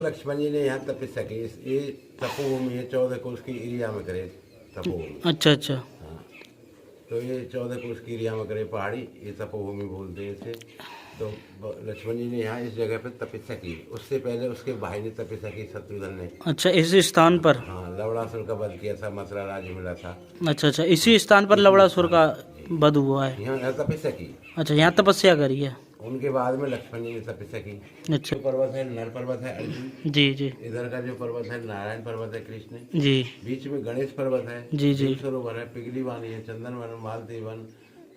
लक्ष्मण जी ने यहाँ तपस्या की। ये तपोभूमि है, 14 कोस की एरिया में करे तपोभूमि। अच्छा अच्छा। हाँ, तो ये 14 कोस की एरिया में करे पहाड़ी, ये तपोभूमि बोलते हैं इसे। तो लक्ष्मण जी ने यहाँ इस जगह पर तपस्या की। उससे पहले उसके भाई ने तपस्या की, शत्रुघ्न ने। अच्छा, इसी स्थान पर। हाँ, लवणासुर का वध किया था, मथुरा राज्य मिला था। अच्छा अच्छा, इसी स्थान पर लवणासुर का वध हुआ है। यहाँ तपस्या की। अच्छा, यहाँ तपस्या करी है। उनके बाद में लक्ष्मण जी ने तपस्या की। अच्छा। जो पर्वत है नर पर्वत है अर्जुन जी जी। इधर का जो पर्वत है नारायण पर्वत है कृष्ण जी बीच में गणेश पर्वत है जी जी। सरोवर है, पिघली वाणी है, चंदन वन, मालती वन।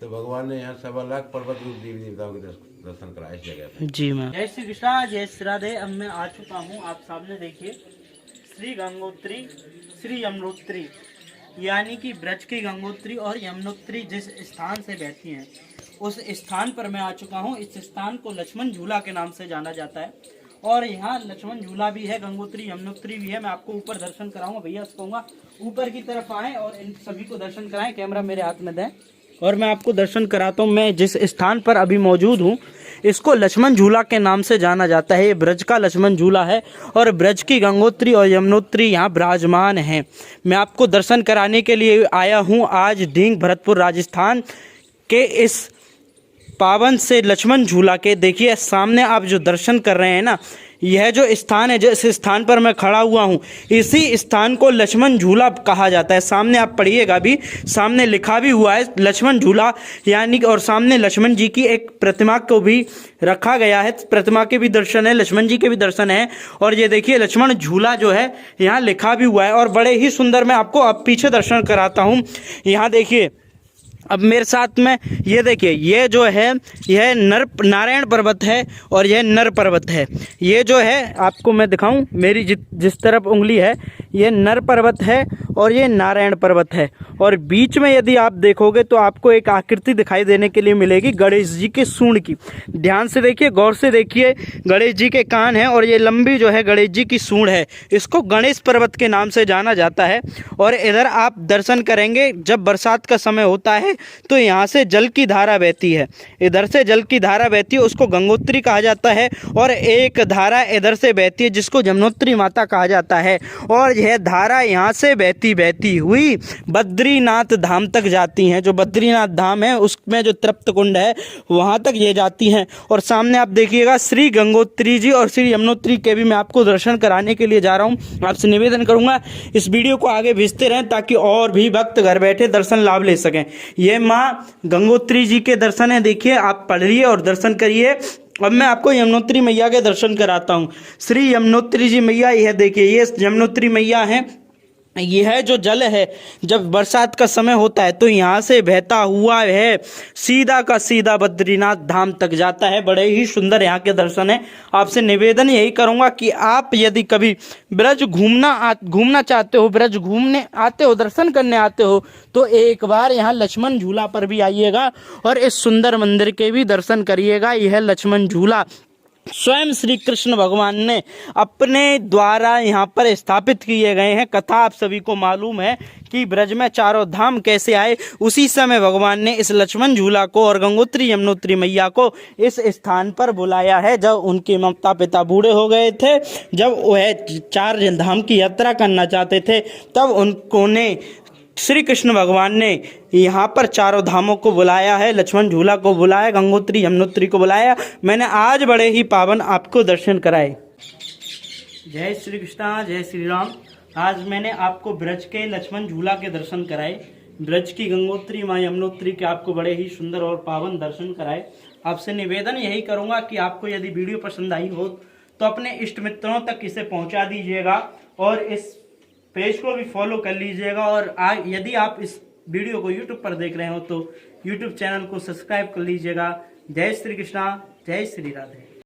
तो भगवान ने यहाँ 1.25 पर्वत रूप देवी देवताओं के दर्शन कराए इस जगह पे। जी मैम। जय श्री कृष्णा, जय श्री राधे। अब मैं आ चुका हूँ, आप सामने देखिए, श्री गंगोत्री, श्री यमुनोत्री, यानी कि ब्रज की गंगोत्री और यमुनोत्री जिस स्थान से बहती हैं, उस स्थान पर मैं आ चुका हूँ। इस स्थान को लक्ष्मण झूला के नाम से जाना जाता है और यहाँ लक्ष्मण झूला भी है, गंगोत्री यमुनोत्री भी है। मैं आपको ऊपर दर्शन कराऊंगा, भैया कहूँगा ऊपर की तरफ आए और इन सभी को दर्शन कराएं। कैमरा मेरे हाथ में दें और मैं आपको दर्शन कराता हूँ। मैं जिस स्थान पर अभी मौजूद हूँ, इसको लक्ष्मण झूला के नाम से जाना जाता है। ये ब्रज का लक्ष्मण झूला है और ब्रज की गंगोत्री और यमुनोत्री यहाँ विराजमान है। मैं आपको दर्शन कराने के लिए आया हूँ आज ढींग भरतपुर राजस्थान के इस पावन से लक्ष्मण झूला के। देखिए सामने आप जो दर्शन कर रहे हैं ना, यह जो स्थान है, जिस स्थान पर मैं खड़ा हुआ हूँ, इसी स्थान को लक्ष्मण झूला कहा जाता है। सामने आप पढ़िएगा भी, सामने लिखा भी हुआ है लक्ष्मण झूला, यानी और सामने लक्ष्मण जी की एक प्रतिमा को भी रखा गया है। प्रतिमा के भी दर्शन है, लक्ष्मण जी के भी दर्शन है। और ये देखिए लक्ष्मण झूला जो है यहाँ लिखा भी हुआ है और बड़े ही सुंदर। मैं आपको अब पीछे दर्शन कराता हूँ। यहाँ देखिए, अब मेरे साथ में ये देखिए, ये जो है यह नारायण पर्वत है और यह नर पर्वत है। ये जो है आपको मैं दिखाऊं, मेरी जिस तरफ उंगली है, ये नर पर्वत है और ये नारायण पर्वत है। और बीच में यदि आप देखोगे तो आपको एक आकृति दिखाई देने के लिए मिलेगी गणेश जी के सूंड की। ध्यान से देखिए, गौर से देखिए, गणेश जी के कान हैं और ये लंबी जो है गणेश जी की सूंड है। इसको गणेश पर्वत के नाम से जाना जाता है। और इधर आप दर्शन करेंगे, जब बरसात का समय होता है तो यहाँ से जल की धारा बहती है, इधर से जल की धारा बहती है, उसको गंगोत्री कहा जाता है। और एक धारा इधर से बहती है जिसको यमुनोत्री माता कहा जाता है। और यह धारा यहाँ से बहती बहती हुई बद्रीनाथ धाम तक जाती हैं। जो बद्रीनाथ धाम है उसमें जो तृप्त कुंड है वहाँ तक ये जाती हैं। और सामने आप देखिएगा श्री गंगोत्री जी और श्री यमुनोत्री के भी मैं आपको दर्शन कराने के लिए जा रहा हूँ। आपसे निवेदन करूँगा इस वीडियो को आगे भेजते रहें ताकि और भी भक्त घर बैठे दर्शन लाभ ले सकें। ये माँ गंगोत्री जी के दर्शन है, देखिए आप पढ़िए और दर्शन करिए। अब मैं आपको यमुनोत्री मैया के दर्शन कराता हूँ। श्री यमुनोत्री जी मैया, यह देखिए, ये यमुनोत्री मैया है। यह जो जल है जब बरसात का समय होता है तो यहाँ से बहता हुआ है सीधा का सीधा बद्रीनाथ धाम तक जाता है। बड़े ही सुंदर यहाँ के दर्शन है। आपसे निवेदन यही करूँगा कि आप यदि कभी ब्रज घूमना चाहते हो, ब्रज घूमने आते हो, दर्शन करने आते हो, तो एक बार यहाँ लक्ष्मण झूला पर भी आइएगा और इस सुंदर मंदिर के भी दर्शन करिएगा। यह लक्ष्मण झूला स्वयं श्री कृष्ण भगवान ने अपने द्वारा यहाँ पर स्थापित किए गए हैं। कथा आप सभी को मालूम है कि ब्रज में चारों धाम कैसे आए। उसी समय भगवान ने इस लक्ष्मण झूला को और गंगोत्री यमुनोत्री मैया को इस स्थान पर बुलाया है। जब उनके माता पिता बूढ़े हो गए थे, जब वह 4 धाम की यात्रा करना चाहते थे, तब उन्होंने श्री कृष्ण भगवान ने यहाँ पर चारों धामों को बुलाया है, लक्ष्मण झूला को बुलाया, गंगोत्री यमुनोत्री को बुलाया। मैंने आज बड़े ही पावन आपको दर्शन कराए। जय श्री कृष्णा, जय श्री राम। आज मैंने आपको ब्रज के लक्ष्मण झूला के दर्शन कराए, ब्रज की गंगोत्री माँ यमुनोत्री के आपको बड़े ही सुंदर और पावन दर्शन कराए। आपसे निवेदन यही करूँगा कि आपको यदि वीडियो पसंद आई हो तो अपने इष्ट मित्रों तक इसे पहुँचा दीजिएगा और इस पेज को भी फॉलो कर लीजिएगा। और यदि आप इस वीडियो को YouTube पर देख रहे हो तो YouTube चैनल को सब्सक्राइब कर लीजिएगा। जय श्री कृष्णा, जय श्री राधे।